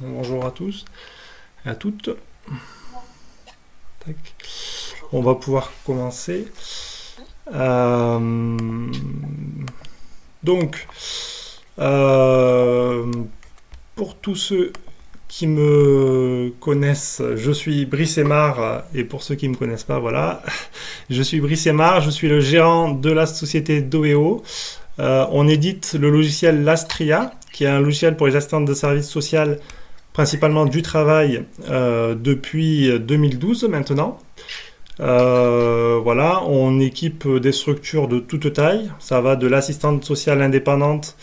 Bonjour à tous et à toutes. Tac. On va pouvoir commencer. Euh, donc, euh, pour tous ceux qui me connaissent, je suis Brice Aymar, et pour ceux qui ne me connaissent pas, voilà, je suis Brice Aymar, je suis le gérant de la société Doeo. On édite le logiciel Lastria, qui est un logiciel pour les assistantes de services sociaux, principalement du travail, depuis 2012 maintenant. Voilà, on équipe des structures de toute taille. Ça va de l'assistante sociale indépendante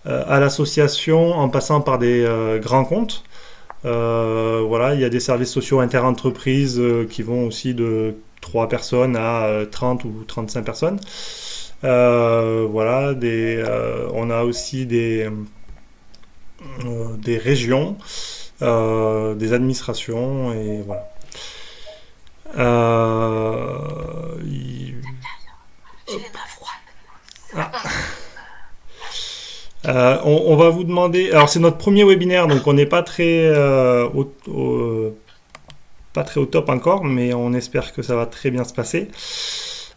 à l'association, en passant par des grands comptes. Voilà, il y a des services sociaux interentreprises qui vont aussi de 3 personnes à 30 ou 35 personnes. Voilà, on a aussi des régions, des administrations, et voilà. Il- ah. On va vous demander. Alors c'est notre premier webinaire, donc on n'est pas très au top encore, mais on espère que ça va très bien se passer.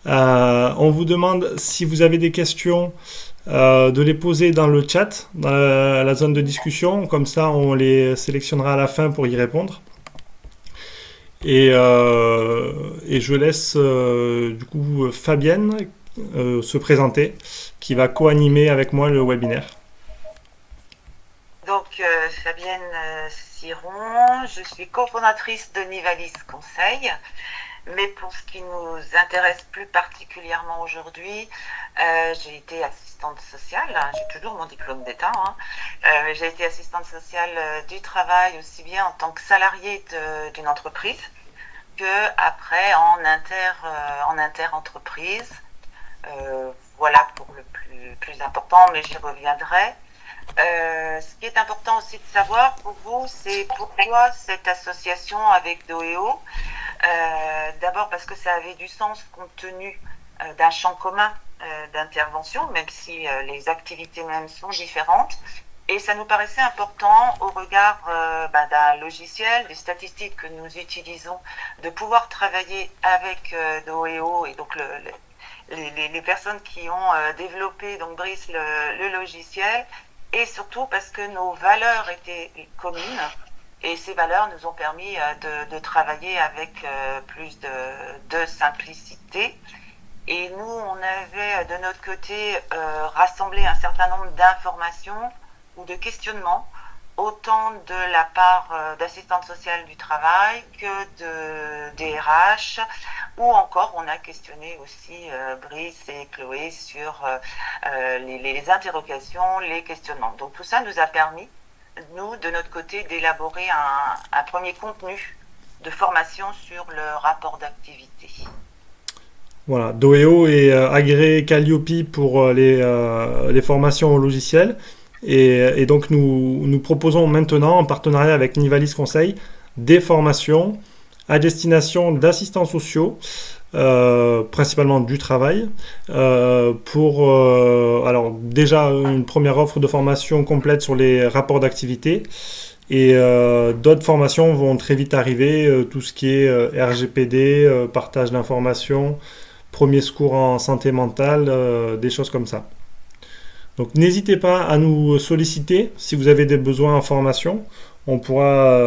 On vous demande si vous avez des questions de les poser dans le chat, dans la zone de discussion. Comme ça, on les sélectionnera à la fin pour y répondre. Et je laisse du coup Fabienne se présenter, qui va co-animer avec moi le webinaire. Donc, Fabienne Siron, je suis cofondatrice de Nivalis Conseil. Mais pour ce qui nous intéresse plus particulièrement aujourd'hui, j'ai été assistante sociale, j'ai toujours mon diplôme d'État, mais j'ai été assistante sociale du travail aussi bien en tant que salariée d'une entreprise que après en inter-entreprise. Voilà pour le plus important, mais j'y reviendrai. Ce qui est important aussi de savoir pour vous, c'est pourquoi cette association avec Doeo. D'abord parce que ça avait du sens compte tenu d'un champ commun d'intervention, même si les activités mêmes sont différentes. Et ça nous paraissait important au regard d'un logiciel, des statistiques que nous utilisons, de pouvoir travailler avec Doeo et donc les personnes qui ont développé, donc Brice, le logiciel, et surtout parce que nos valeurs étaient communes. Et ces valeurs nous ont permis de travailler avec plus de simplicité. Et nous, on avait de notre côté rassemblé un certain nombre d'informations ou de questionnements, autant de la part d'assistantes sociales du travail que des RH, ou encore on a questionné aussi Brice et Chloé sur les interrogations, les questionnements. Donc tout ça nous a permis, nous, de notre côté, d'élaborer un premier contenu de formation sur le rapport d'activité. Voilà, Doeo est agréé Calliope pour les formations au logiciel. Et donc nous proposons maintenant, en partenariat avec Nivalis Conseil, des formations à destination d'assistants sociaux, principalement du travail, alors déjà une première offre de formation complète sur les rapports d'activité, et d'autres formations vont très vite arriver, tout ce qui est RGPD, partage d'informations, premier secours en santé mentale, des choses comme ça. Donc n'hésitez pas à nous solliciter si vous avez des besoins en formation. On pourra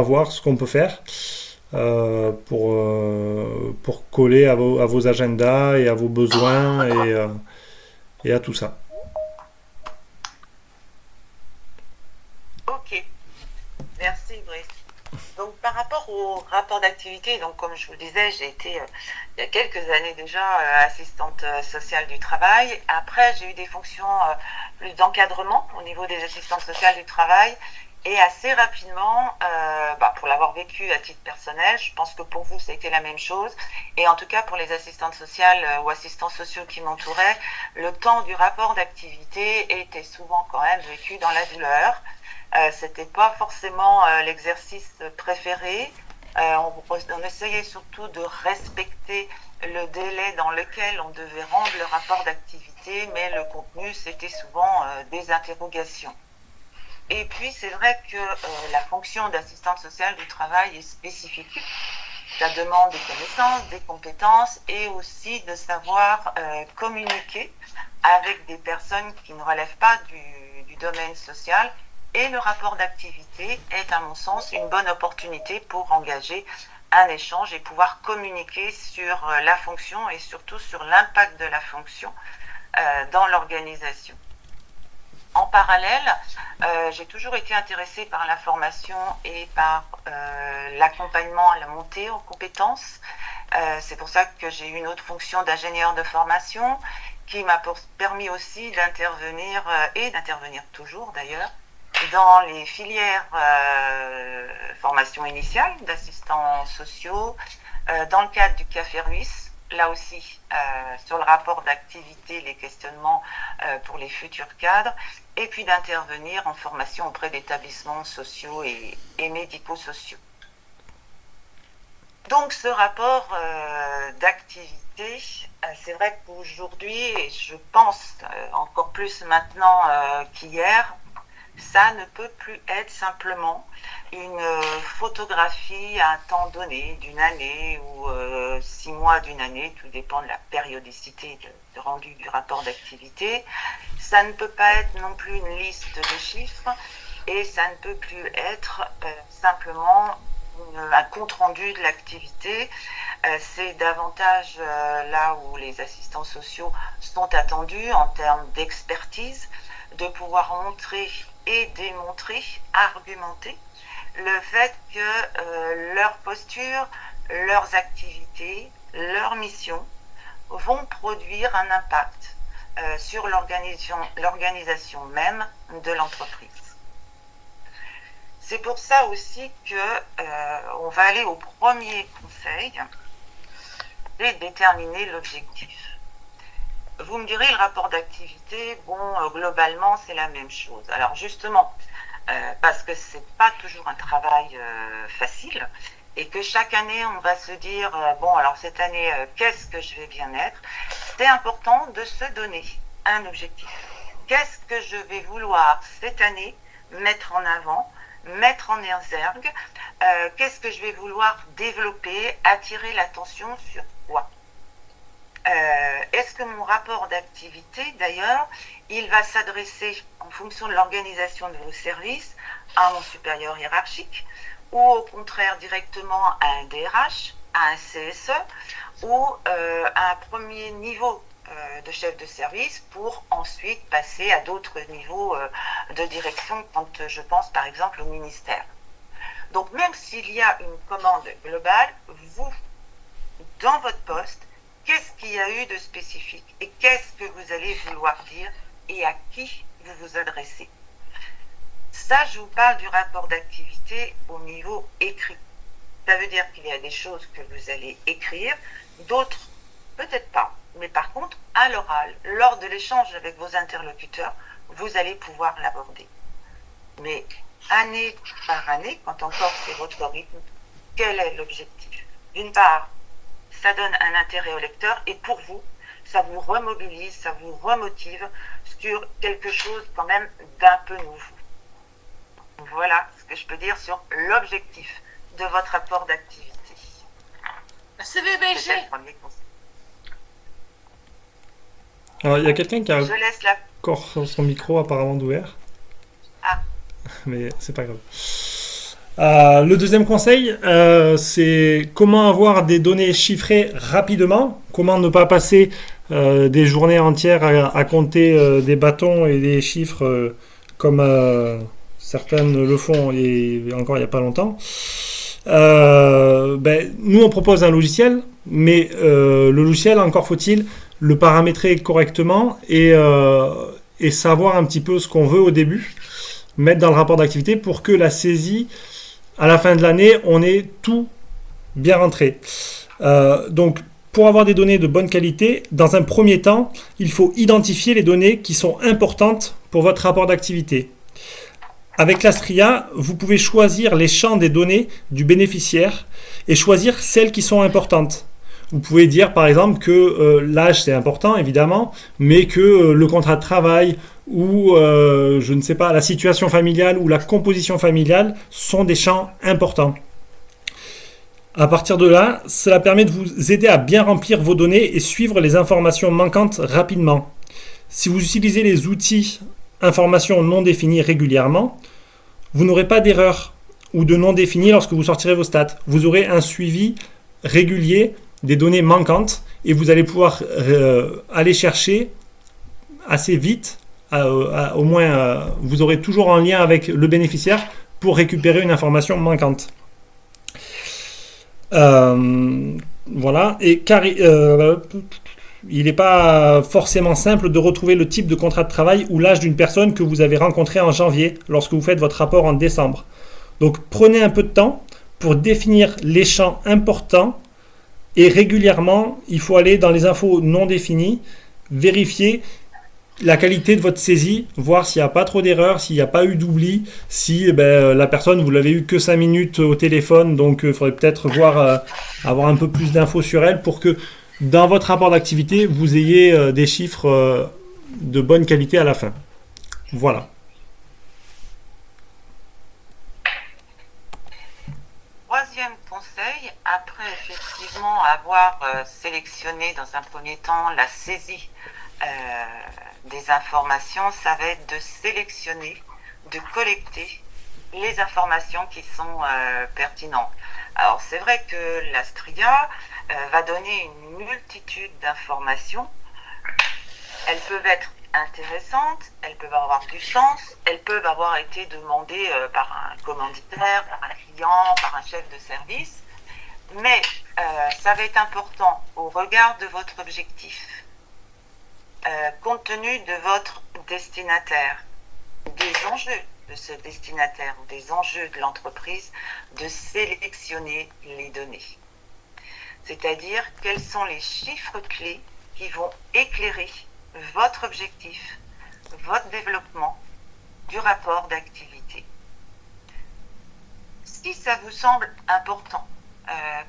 voir ce qu'on peut faire pour coller à vos agendas et à vos besoins, et à tout ça. Ok, merci Brice. Donc par rapport au rapport d'activité, donc comme je vous le disais, j'ai été il y a quelques années déjà assistante sociale du travail. Après, j'ai eu des fonctions plus d'encadrement au niveau des assistantes sociales du travail. Et assez rapidement, pour l'avoir vécu à titre personnel, je pense que pour vous, ça a été la même chose. Et en tout cas, pour les assistantes sociales ou assistants sociaux qui m'entouraient, le temps du rapport d'activité était souvent quand même vécu dans la douleur. C'était pas forcément l'exercice préféré. On essayait surtout de respecter le délai dans lequel on devait rendre le rapport d'activité, mais le contenu, c'était souvent des interrogations. Et puis, c'est vrai que la fonction d'assistante sociale du travail est spécifique. Ça demande des connaissances, des compétences et aussi de savoir communiquer avec des personnes qui ne relèvent pas du domaine social. Et le rapport d'activité est, à mon sens, une bonne opportunité pour engager un échange et pouvoir communiquer sur la fonction et surtout sur l'impact de la fonction dans l'organisation. En parallèle, j'ai toujours été intéressée par la formation et par l'accompagnement à la montée en compétences. C'est pour ça que j'ai eu une autre fonction d'ingénieur de formation qui m'a permis aussi d'intervenir, et d'intervenir toujours d'ailleurs, dans les filières formation initiale d'assistants sociaux, dans le cadre du Café Ruisse, là aussi sur le rapport d'activité, les questionnements pour les futurs cadres, et puis d'intervenir en formation auprès d'établissements sociaux et médico-sociaux. Donc ce rapport d'activité, c'est vrai qu'aujourd'hui, et je pense encore plus maintenant qu'hier, ça ne peut plus être simplement une photographie à un temps donné, d'une année ou 6 mois d'une année, tout dépend de la périodicité de rendu du rapport d'activité. Ça ne peut pas être non plus une liste de chiffres et ça ne peut plus être simplement un compte-rendu de l'activité. C'est davantage là où les assistants sociaux sont attendus en termes d'expertise, de pouvoir montrer et démontrer, argumenter le fait que leur posture, leurs activités, leurs missions vont produire un impact sur l'organisation même de l'entreprise. C'est pour ça aussi que on va aller au premier conseil et déterminer l'objectif. Vous me direz, le rapport d'activité, globalement, c'est la même chose. Alors justement, parce que c'est pas toujours un travail facile, et que chaque année, on va se dire, alors cette année, qu'est-ce que je vais bien être? C'est important de se donner un objectif. Qu'est-ce que je vais vouloir cette année mettre en avant, mettre en exergue? Qu'est-ce que je vais vouloir développer, attirer l'attention sur quoi? Est-ce que mon rapport d'activité, d'ailleurs, il va s'adresser en fonction de l'organisation de vos services à mon supérieur hiérarchique ou au contraire directement à un DRH, à un CSE ou à un premier niveau de chef de service pour ensuite passer à d'autres niveaux de direction quand je pense par exemple au ministère. Donc même s'il y a une commande globale, vous, dans votre poste, qu'est-ce qu'il y a eu de spécifique et qu'est-ce que vous allez vouloir dire et à qui vous vous adressez? Ça, je vous parle du rapport d'activité au niveau écrit. Ça veut dire qu'il y a des choses que vous allez écrire, d'autres peut-être pas. Mais par contre, à l'oral, lors de l'échange avec vos interlocuteurs, vous allez pouvoir l'aborder. Mais année par année, quand encore c'est votre rythme, quel est l'objectif? D'une part, ça donne un intérêt au lecteur et pour vous, ça vous remobilise, ça vous remotive sur quelque chose quand même d'un peu nouveau. Voilà ce que je peux dire sur l'objectif de votre rapport d'activité. CVBG. Alors, il y a quelqu'un qui a Je laisse la... encore son micro apparemment ouvert. Ah. Mais c'est pas grave. Le deuxième conseil, c'est comment avoir des données chiffrées rapidement, comment ne pas passer des journées entières à compter des bâtons et des chiffres comme certaines le font et encore il n'y a pas longtemps. Nous on propose un logiciel, mais le logiciel, encore faut-il le paramétrer correctement et savoir un petit peu ce qu'on veut au début, mettre dans le rapport d'activité pour que la saisie à la fin de l'année, on ait tout bien rentré. Donc, pour avoir des données de bonne qualité, dans un premier temps, il faut identifier les données qui sont importantes pour votre rapport d'activité. Avec l'Astria, vous pouvez choisir les champs des données du bénéficiaire et choisir celles qui sont importantes. Vous pouvez dire par exemple que l'âge c'est important évidemment, mais que le contrat de travail ou je ne sais pas, la situation familiale ou la composition familiale sont des champs importants. À partir de là, cela permet de vous aider à bien remplir vos données et suivre les informations manquantes rapidement. Si vous utilisez les outils informations non définies régulièrement, vous n'aurez pas d'erreur ou de non définies lorsque vous sortirez vos stats. Vous aurez un suivi régulier des données manquantes et vous allez pouvoir aller chercher assez vite, au moins vous aurez toujours en lien avec le bénéficiaire pour récupérer une information manquante. Voilà, et car il n'est pas forcément simple de retrouver le type de contrat de travail ou l'âge d'une personne que vous avez rencontrée en janvier lorsque vous faites votre rapport en décembre. Donc prenez un peu de temps pour définir les champs importants et régulièrement, il faut aller dans les infos non définies, vérifier la qualité de votre saisie, voir s'il n'y a pas trop d'erreurs, s'il n'y a pas eu d'oubli, si la personne, vous l'avez eu que 5 minutes au téléphone, donc il faudrait peut-être voir, avoir un peu plus d'infos sur elle pour que dans votre rapport d'activité, vous ayez des chiffres de bonne qualité à la fin. Voilà. Troisième conseil, après effectivement avoir sélectionné dans un premier temps la saisie des informations, ça va être de sélectionner, de collecter les informations qui sont pertinentes. Alors c'est vrai que la STRIA va donner une multitude d'informations. Elles peuvent être intéressantes, elles peuvent avoir du sens, elles peuvent avoir été demandées par un commanditaire, par un client, par un chef de service, mais ça va être important au regard de votre objectif, compte tenu de votre destinataire, des enjeux de ce destinataire ou des enjeux de l'entreprise, de sélectionner les données. C'est-à-dire quels sont les chiffres clés qui vont éclairer votre objectif, votre développement du rapport d'activité. Si ça vous semble important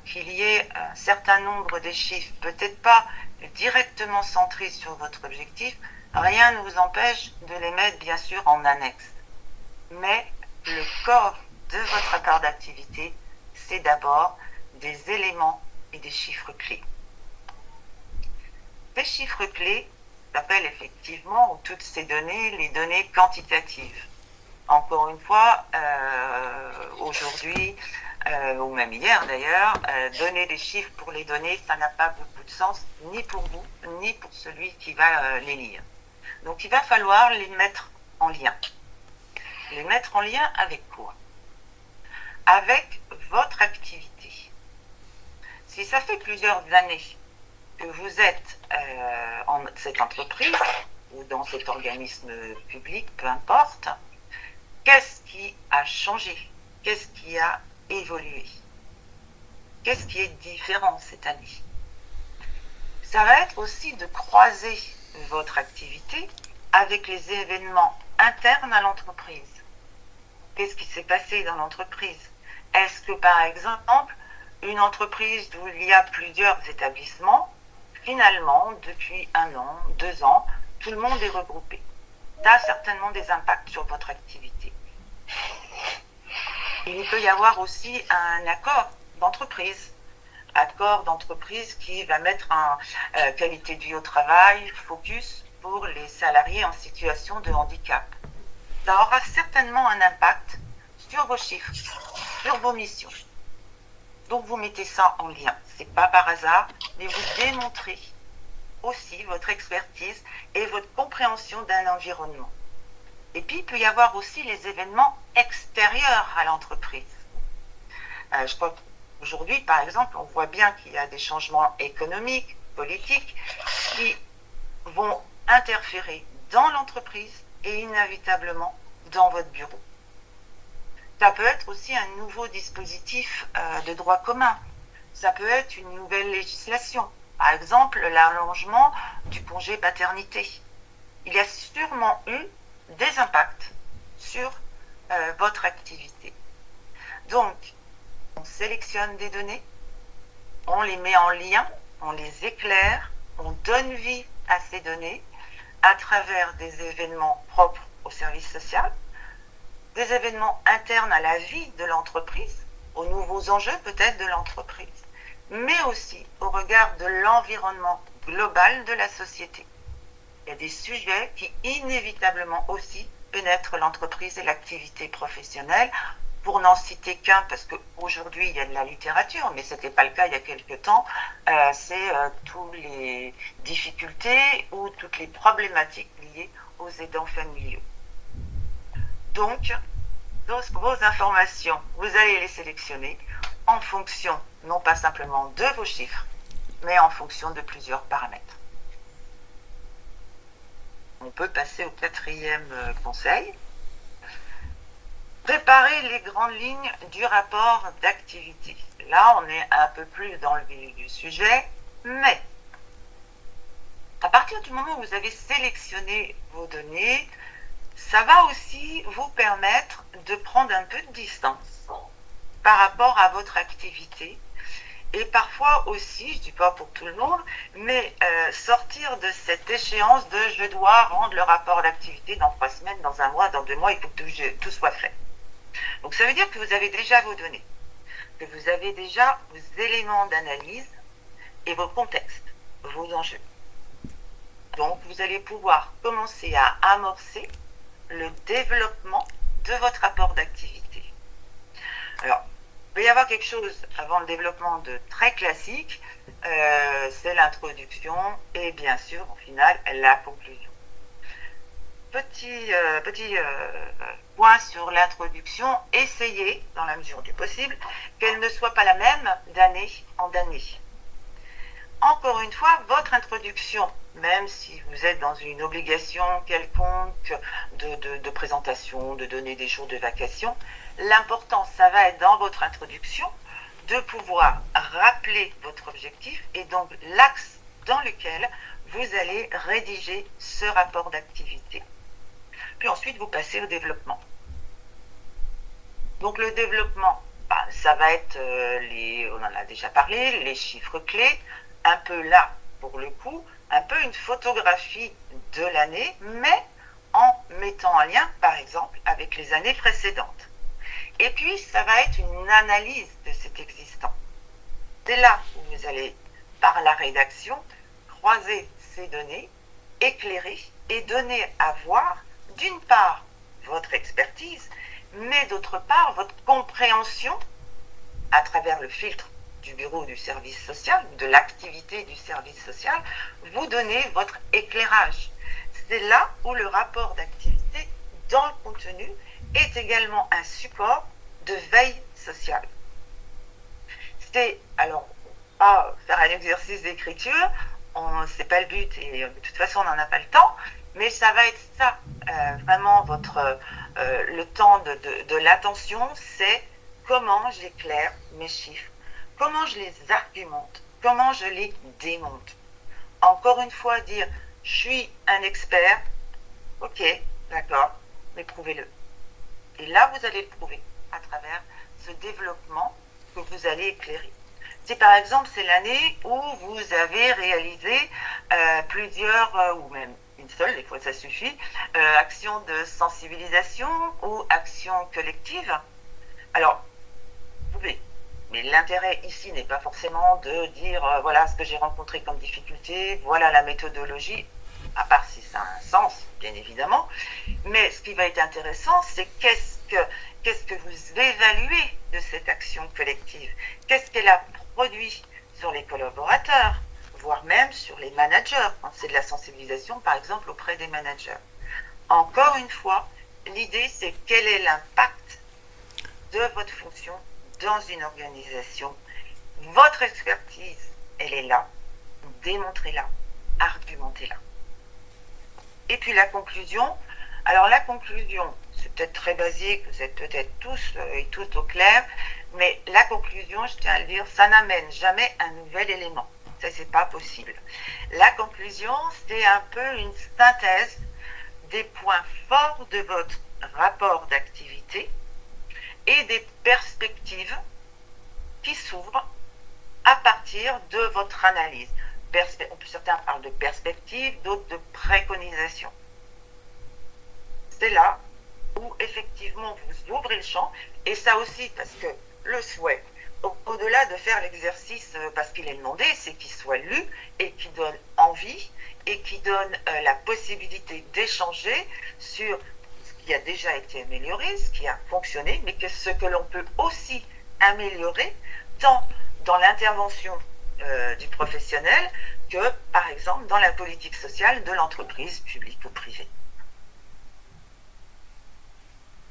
qu'il y ait un certain nombre de chiffres, peut-être pas directement centrés sur votre objectif, rien ne vous empêche de les mettre bien sûr en annexe. Mais le corps de votre rapport d'activité, c'est d'abord des éléments et des chiffres clés. Ces chiffres clés s'appellent effectivement, toutes ces données, les données quantitatives. Encore une fois, aujourd'hui, ou même hier d'ailleurs, donner des chiffres pour les données, ça n'a pas beaucoup de sens, ni pour vous, ni pour celui qui va les lire. Donc il va falloir les mettre en lien. Les mettre en lien avec quoi? Avec votre activité. Si ça fait plusieurs années que vous êtes en cette entreprise ou dans cet organisme public, peu importe, qu'est-ce qui a changé? Qu'est-ce qui a évolué? Qu'est-ce qui est différent cette année? Ça va être aussi de croiser votre activité avec les événements internes à l'entreprise. Qu'est-ce qui s'est passé dans l'entreprise? Est-ce que par exemple, une entreprise où il y a plusieurs établissements, finalement, depuis 1 an, 2 ans, tout le monde est regroupé. Ça a certainement des impacts sur votre activité. Il peut y avoir aussi un accord d'entreprise qui va mettre en qualité de vie au travail, focus pour les salariés en situation de handicap. Ça aura certainement un impact sur vos chiffres, sur vos missions. Donc vous mettez ça en lien. C'est pas par hasard, mais vous démontrez aussi votre expertise et votre compréhension d'un environnement. Et puis il peut y avoir aussi les événements extérieurs à l'entreprise. Je crois qu'aujourd'hui, par exemple, on voit bien qu'il y a des changements économiques, politiques, qui vont interférer dans l'entreprise et inévitablement dans votre bureau. Ça peut être aussi un nouveau dispositif de droit commun. Ça peut être une nouvelle législation. Par exemple, l'allongement du congé paternité. Il y a sûrement eu des impacts sur votre activité. Donc, on sélectionne des données, on les met en lien, on les éclaire, on donne vie à ces données à travers des événements propres au service social, des événements internes à la vie de l'entreprise, aux nouveaux enjeux peut-être de l'entreprise, mais aussi au regard de l'environnement global de la société. Il y a des sujets qui inévitablement aussi pénètrent l'entreprise et l'activité professionnelle. Pour n'en citer qu'un, parce qu'aujourd'hui il y a de la littérature, mais ce n'était pas le cas il y a quelques temps, c'est toutes les difficultés ou toutes les problématiques liées aux aidants familiaux. Donc, vos informations, vous allez les sélectionner en fonction, non pas simplement de vos chiffres, mais en fonction de plusieurs paramètres. On peut passer au 4e conseil. Préparer les grandes lignes du rapport d'activité. Là, on est un peu plus dans le vif du sujet, mais à partir du moment où vous avez sélectionné vos données, ça va aussi vous permettre de prendre un peu de distance par rapport à votre activité et parfois aussi, je ne dis pas pour tout le monde, mais sortir de cette échéance de je dois rendre le rapport d'activité dans 3 semaines, dans 1 mois, dans 2 mois, il faut que tout soit fait. Donc ça veut dire que vous avez déjà vos données, que vous avez déjà vos éléments d'analyse et vos contextes, vos enjeux. Donc vous allez pouvoir commencer à amorcer le développement de votre rapport d'activité. Alors, il peut y avoir quelque chose avant le développement de très classique, c'est l'introduction et bien sûr, au final, la conclusion. Petit point sur l'introduction, essayez, dans la mesure du possible, qu'elle ne soit pas la même d'année en année. Encore une fois, votre introduction, même si vous êtes dans une obligation quelconque de présentation, de donner des jours de vacation, l'important, ça va être dans votre introduction de pouvoir rappeler votre objectif et donc l'axe dans lequel vous allez rédiger ce rapport d'activité. Puis ensuite, vous passez au développement. Donc le développement, ça va être, on en a déjà parlé, les chiffres clés, un peu là, pour le coup, un peu une photographie de l'année, mais en mettant en lien, par exemple, avec les années précédentes. Et puis, ça va être une analyse de cet existant. C'est là où vous allez, par la rédaction, croiser ces données, éclairer et donner à voir, d'une part, votre expertise, mais d'autre part, votre compréhension à travers le filtre du bureau du service social, de l'activité du service social, vous donnez votre éclairage. C'est là où le rapport d'activité dans le contenu est également un support de veille sociale. C'est, alors, pas faire un exercice d'écriture, c'est pas le but et de toute façon on n'en a pas le temps, mais ça va être ça, vraiment le temps de l'attention, c'est comment j'éclaire mes chiffres, comment je les argumente, comment je les démonte. Encore une fois, dire je suis un expert, ok, d'accord, mais prouvez-le. Et là, vous allez le prouver à travers ce développement que vous allez éclairer. Si par exemple c'est l'année où vous avez réalisé plusieurs, ou même une seule, des fois ça suffit, actions de sensibilisation ou actions collectives, alors vous pouvez. Mais l'intérêt ici n'est pas forcément de dire voilà ce que j'ai rencontré comme difficulté, voilà la méthodologie, à part si ça a un sens, bien évidemment. Mais ce qui va être intéressant, c'est qu'est-ce que vous évaluez de cette action collective? Qu'est-ce qu'elle a produit sur les collaborateurs, voire même sur les managers, quand c'est de la sensibilisation, par exemple, auprès des managers. Encore une fois, l'idée, c'est quel est l'impact de votre fonction dans une organisation. Votre expertise, elle est là. Démontrez-la, argumentez-la. Et puis la conclusion. Alors la conclusion, c'est peut-être très basique, vous êtes peut-être tous et toutes au clair, mais la conclusion, je tiens à le dire, ça n'amène jamais un nouvel élément. Ça, c'est pas possible. La conclusion, c'est un peu une synthèse des points forts de votre rapport d'activité et des perspectives qui s'ouvrent à partir de votre analyse. certains parlent de perspectives, d'autres de préconisations. C'est là où effectivement vous ouvrez le champ, et ça aussi parce que le souhait, au-delà de faire l'exercice parce qu'il est demandé, c'est qu'il soit lu et qu'il donne envie et qui donne la possibilité d'échanger sur ce qui a déjà été amélioré, ce qui a fonctionné, mais que ce que l'on peut aussi améliorer, tant dans l'intervention du professionnel que, par exemple, dans la politique sociale de l'entreprise publique ou privée.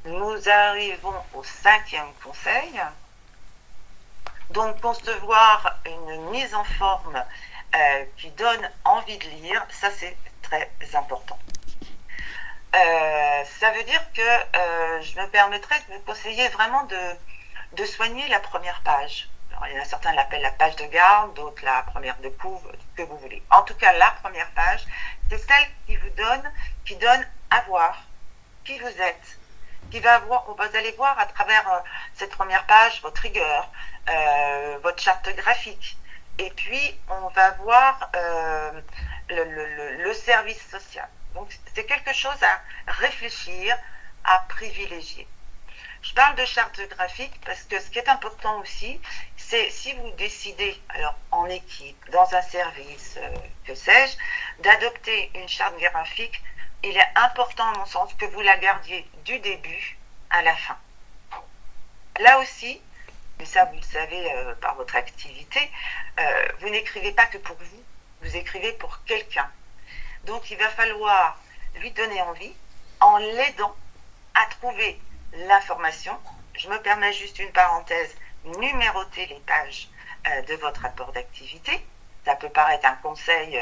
Nous arrivons au 5e conseil. Donc, concevoir une mise en forme qui donne envie de lire, ça c'est très important. Ça veut dire que je me permettrai de vous conseiller vraiment de soigner la première page. Alors, il y en a certains l'appellent la page de garde, d'autres la première de couve, que vous voulez. En tout cas, la première page, c'est celle qui donne à voir qui vous êtes. Vous allez voir à travers cette première page votre rigueur, votre charte graphique. Et puis, on va voir le service social. Donc, c'est quelque chose à réfléchir, à privilégier. Je parle de charte graphique parce que ce qui est important aussi, c'est si vous décidez, alors en équipe, dans un service, que sais-je, d'adopter une charte graphique, il est important, à mon sens, que vous la gardiez du début à la fin. Là aussi, mais ça vous le savez par votre activité, vous n'écrivez pas que pour vous, vous écrivez pour quelqu'un. Donc il va falloir lui donner envie en l'aidant à trouver l'information. Je me permets juste une parenthèse, numéroter les pages de votre rapport d'activité. Ça peut paraître un conseil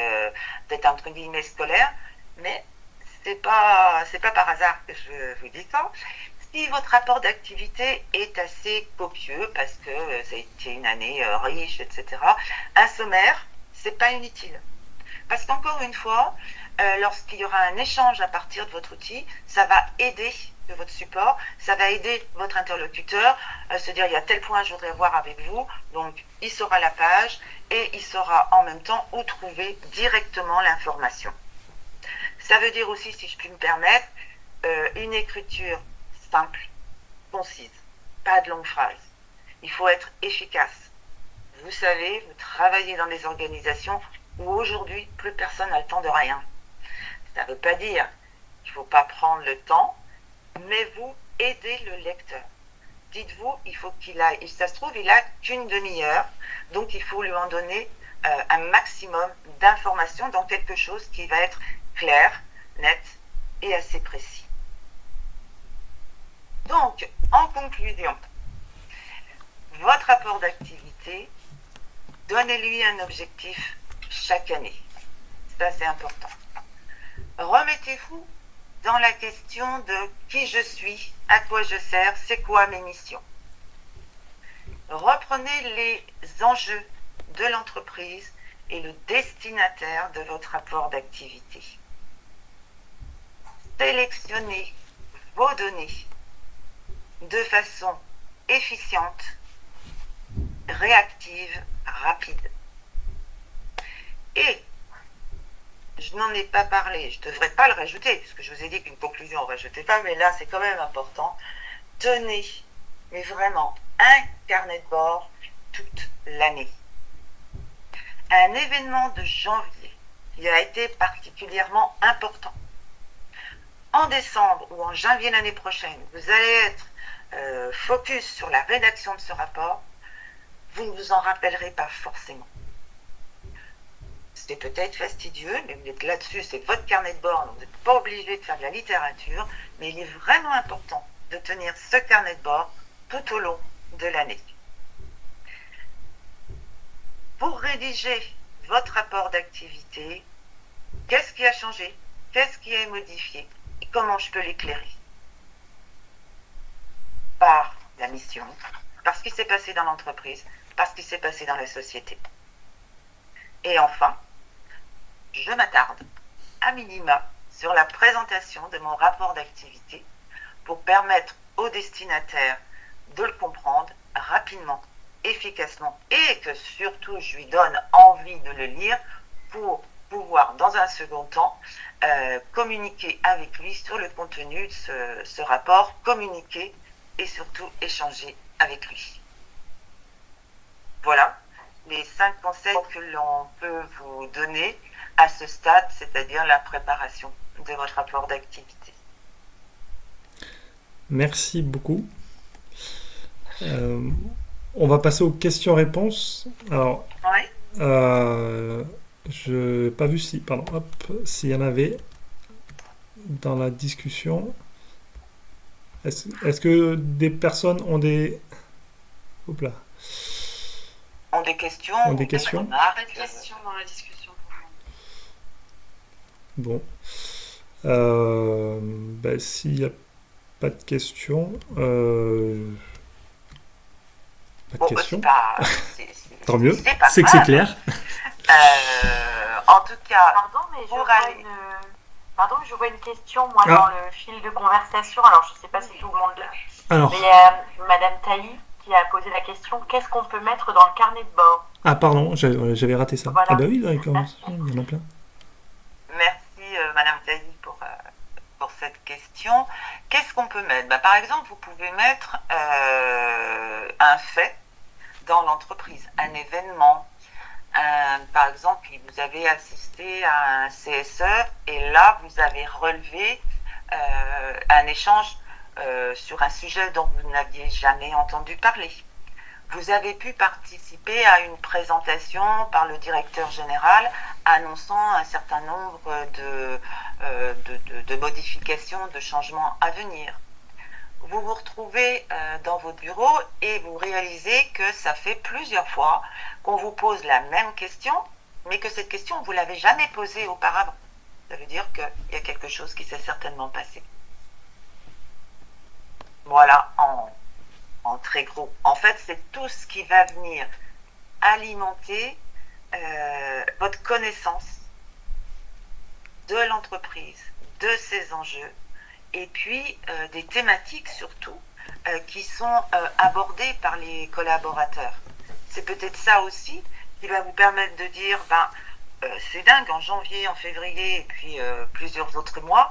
peut-être entre guillemets scolaire, mais c'est pas par hasard que je vous dis ça. Si votre rapport d'activité est assez copieux parce que ça a été une année riche, etc., un sommaire, c'est pas inutile. Parce qu'encore une fois, lorsqu'il y aura un échange à partir de votre outil, ça va aider de votre support, ça va aider votre interlocuteur à se dire il y a tel point je voudrais voir avec vous, donc il saura la page et il saura en même temps où trouver directement l'information. Ça veut dire aussi, si je puis me permettre, une écriture simple, concise, pas de longues phrases. Il faut être efficace. Vous savez, vous travaillez dans des organisations où aujourd'hui, plus personne n'a le temps de rien. Ça ne veut pas dire qu'il ne faut pas prendre le temps, mais vous aidez le lecteur. Dites-vous, il faut qu'il aille, ça se trouve, il n'a qu'une demi-heure, donc il faut lui en donner un maximum d'informations dans quelque chose qui va être clair, net et assez précis. Donc, en conclusion, votre rapport d'activité, donnez-lui un objectif chaque année. Ça, c'est important. Remettez-vous dans la question de qui je suis, à quoi je sers, c'est quoi mes missions. Reprenez les enjeux de l'entreprise et le destinataire de votre rapport d'activité. Sélectionnez vos données de façon efficiente, réactive, rapide. Et je n'en ai pas parlé, je ne devrais pas le rajouter, puisque je vous ai dit qu'une conclusion, on ne rajoutait pas, mais là, c'est quand même important. Tenez, mais vraiment, un carnet de bord toute l'année. Un événement de janvier qui a été particulièrement important. En décembre ou en janvier l'année prochaine, vous allez être focus sur la rédaction de ce rapport, vous ne vous en rappellerez pas forcément. C'est peut-être fastidieux, mais vous êtes là-dessus, c'est votre carnet de bord, donc vous n'êtes pas obligé de faire de la littérature, mais il est vraiment important de tenir ce carnet de bord tout au long de l'année. Pour rédiger votre rapport d'activité, qu'est-ce qui a changé? Qu'est-ce qui est modifié? Et comment je peux l'éclairer? Par la mission, par ce qui s'est passé dans l'entreprise, par ce qui s'est passé dans la société. Et enfin, je m'attarde à minima sur la présentation de mon rapport d'activité pour permettre au destinataire de le comprendre rapidement, efficacement et que surtout je lui donne envie de le lire pour pouvoir, dans un second temps, communiquer avec lui sur le contenu de ce rapport, communiquer et surtout échanger avec lui. Voilà les 5 conseils que l'on peut vous donner à ce stade, c'est-à-dire la préparation de votre rapport d'activité. Merci beaucoup. On va passer aux questions-réponses. Alors, Oui. je n'ai pas vu s'il y en avait dans la discussion. Est-ce que des personnes ont des... Hop là. Ont des questions? Ont des questions? Pas de questions dans la discussion. Bon. S'il n'y a pas de questions... Pas de questions. Tant mieux. C'est que c'est clair. En tout cas, pardon, mais je vois une question, moi, dans le fil de conversation. Alors, je ne sais pas si tout le monde l'a. Alors. Mais il y a Madame Tailly qui a posé la question, qu'est-ce qu'on peut mettre dans le carnet de bord? Ah, pardon, j'avais raté ça. Voilà. Ah bah oui, dans les conversations, il y en a plein. Merci, Madame Tailly, pour cette question. Qu'est-ce qu'on peut mettre? Par exemple, vous pouvez mettre un fait dans l'entreprise, un événement. Par exemple, vous avez assisté à un CSE et là, vous avez relevé un échange sur un sujet dont vous n'aviez jamais entendu parler. Vous avez pu participer à une présentation par le directeur général annonçant un certain nombre de modifications, de changements à venir. Vous vous retrouvez dans votre bureau et vous réalisez que ça fait plusieurs fois qu'on vous pose la même question, mais que cette question, vous ne l'avez jamais posée auparavant. Ça veut dire qu'il y a quelque chose qui s'est certainement passé. Voilà, en très gros. En fait, c'est tout ce qui va venir alimenter votre connaissance de l'entreprise, de ses enjeux, et puis des thématiques surtout qui sont abordées par les collaborateurs. C'est peut-être ça aussi qui va vous permettre de dire, c'est dingue, en janvier, en février, et puis plusieurs autres mois,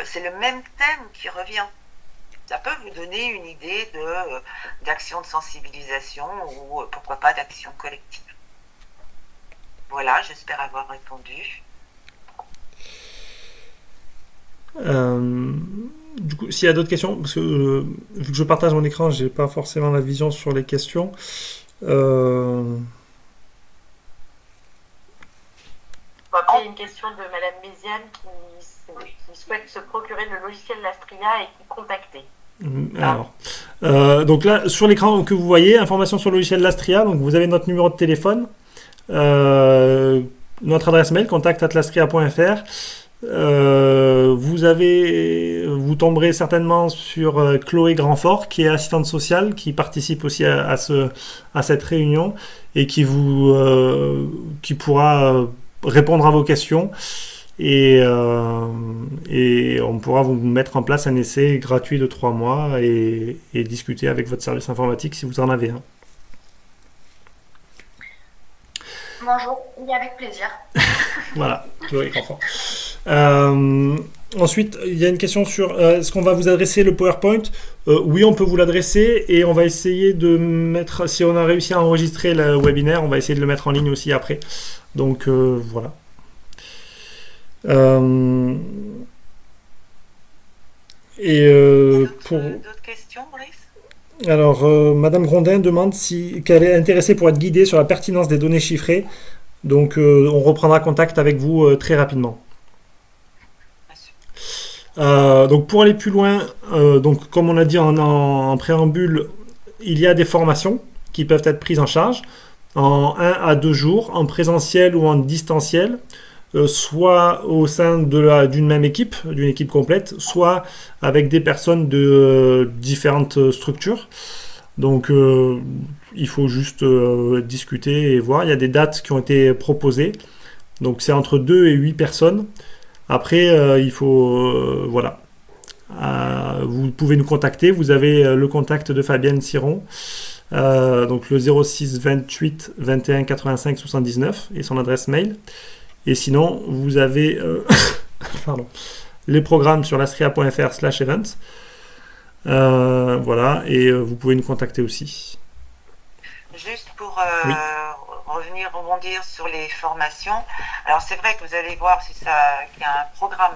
c'est le même thème qui revient. Ça peut vous donner une idée d'action de sensibilisation ou pourquoi pas d'action collective. Voilà, j'espère avoir répondu. Du coup, s'il y a d'autres questions, parce que vu que je partage mon écran, j'ai pas forcément la vision sur les questions. Après, il y a une question de Madame Méziane qui souhaite se procurer le logiciel Lastria et qui contacter. Alors, donc là, sur l'écran que vous voyez, information sur le logiciel Lastria, donc vous avez notre numéro de téléphone, notre adresse mail, contact@lastria.fr. Vous tomberez certainement sur Chloé Grandfort, qui est assistante sociale, qui participe aussi à cette réunion et qui pourra répondre à vos questions. Et on pourra vous mettre en place un essai gratuit de 3 mois et discuter avec votre service informatique si vous en avez un. Bonjour, oui, avec plaisir. Voilà, Chloé Grandfort. Ensuite, il y a une question sur est-ce qu'on va vous adresser le PowerPoint? Oui, on peut vous l'adresser et on va essayer de mettre, si on a réussi à enregistrer le webinaire, on va essayer de le mettre en ligne aussi après. Donc voilà. D'autres questions, Brice? Alors, Madame Grondin demande qu'elle est intéressée pour être guidée sur la pertinence des données chiffrées. Donc, on reprendra contact avec vous très rapidement. Donc, pour aller plus loin, donc, comme on a dit en préambule, il y a des formations qui peuvent être prises en charge en 1 à 2 jours, en présentiel ou en distanciel. Soit au sein d'une même équipe, d'une équipe complète, soit avec des personnes de différentes structures. Donc il faut juste discuter et voir. Il y a des dates qui ont été proposées. Donc c'est entre 2 et 8 personnes. Après, il faut... voilà. Vous pouvez nous contacter. Vous avez le contact de Fabienne Siron. Donc le 06 28 21 85 79 et son adresse mail. Et sinon, vous avez pardon, les programmes sur lastria.fr/events. Voilà, et vous pouvez nous contacter aussi. Juste pour Oui. rebondir sur les formations. Alors c'est vrai que vous allez voir qu'il y a un programme.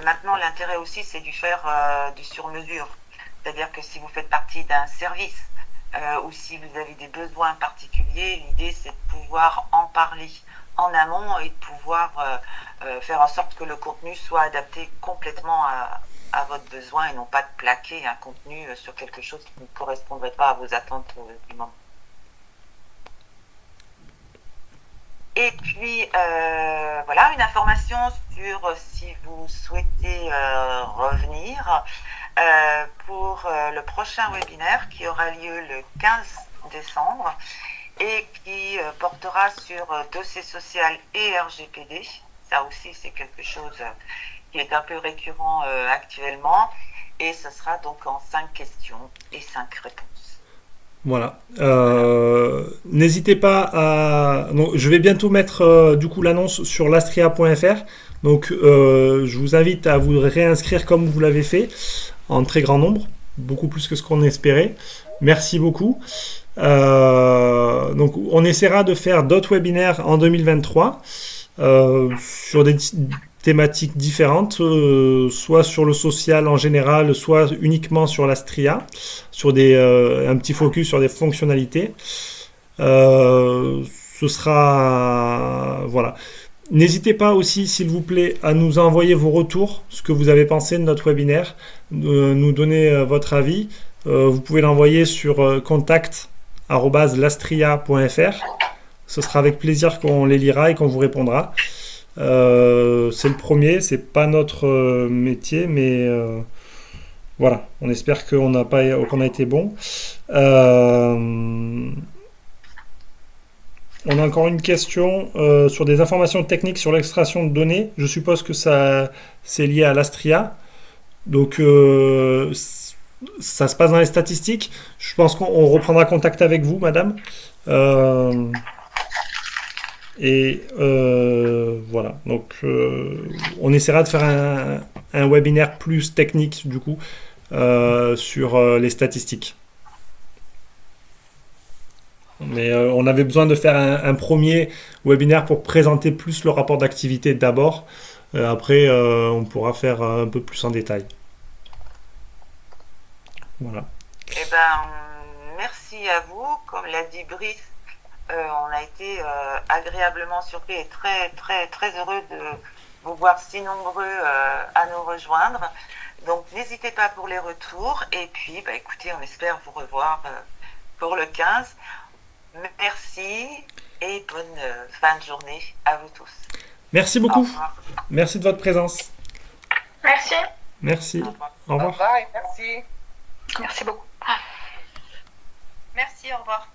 Maintenant, l'intérêt aussi, c'est de faire du sur-mesure. C'est-à-dire que si vous faites partie d'un service ou si vous avez des besoins particuliers, l'idée, c'est de pouvoir en parler en amont et de pouvoir faire en sorte que le contenu soit adapté complètement à votre besoin et non pas de plaquer un contenu sur quelque chose qui ne correspondrait pas à vos attentes du moment. Et puis, voilà, une information sur si vous souhaitez revenir pour le prochain webinaire qui aura lieu le 15 décembre et qui portera sur dossier social et RGPD. Ça aussi, c'est quelque chose qui est un peu récurrent actuellement. Et ce sera donc en 5 questions et 5 réponses. Voilà. N'hésitez pas à... Donc, je vais bientôt mettre du coup l'annonce sur lastria.fr. Donc je vous invite à vous réinscrire comme vous l'avez fait, en très grand nombre, beaucoup plus que ce qu'on espérait. Merci beaucoup. Donc on essaiera de faire d'autres webinaires en 2023 sur des thématiques différentes, soit sur le social en général, soit uniquement sur l'Astria, sur un petit focus sur des fonctionnalités. Ce sera... Voilà. N'hésitez pas aussi, s'il vous plaît, à nous envoyer vos retours, ce que vous avez pensé de notre webinaire, nous donner votre avis. Vous pouvez l'envoyer sur contact@lastria.fr. Ce sera avec plaisir qu'on les lira et qu'on vous répondra. C'est le premier, c'est pas notre métier, mais voilà, on espère qu'on a été bon. On a encore une question sur des informations techniques sur l'extraction de données. Je suppose que ça c'est lié à l'Astria. Donc ça se passe dans les statistiques. Je pense qu'on reprendra contact avec vous, madame. Voilà. Donc on essaiera de faire un webinaire plus technique du coup sur les statistiques. Mais on avait besoin de faire un premier webinaire pour présenter plus le rapport d'activité d'abord. Après, on pourra faire un peu plus en détail. Voilà. Eh ben, merci à vous. Comme l'a dit Brice, on a été agréablement surpris et très, très, très heureux de vous voir si nombreux à nous rejoindre. Donc, n'hésitez pas pour les retours. Et puis, bah, écoutez, on espère vous revoir pour le 15. Merci et bonne fin de journée à vous tous. Merci beaucoup. Merci de votre présence. Merci. Merci. Au revoir. Bye bye, merci. Merci beaucoup. Merci, au revoir.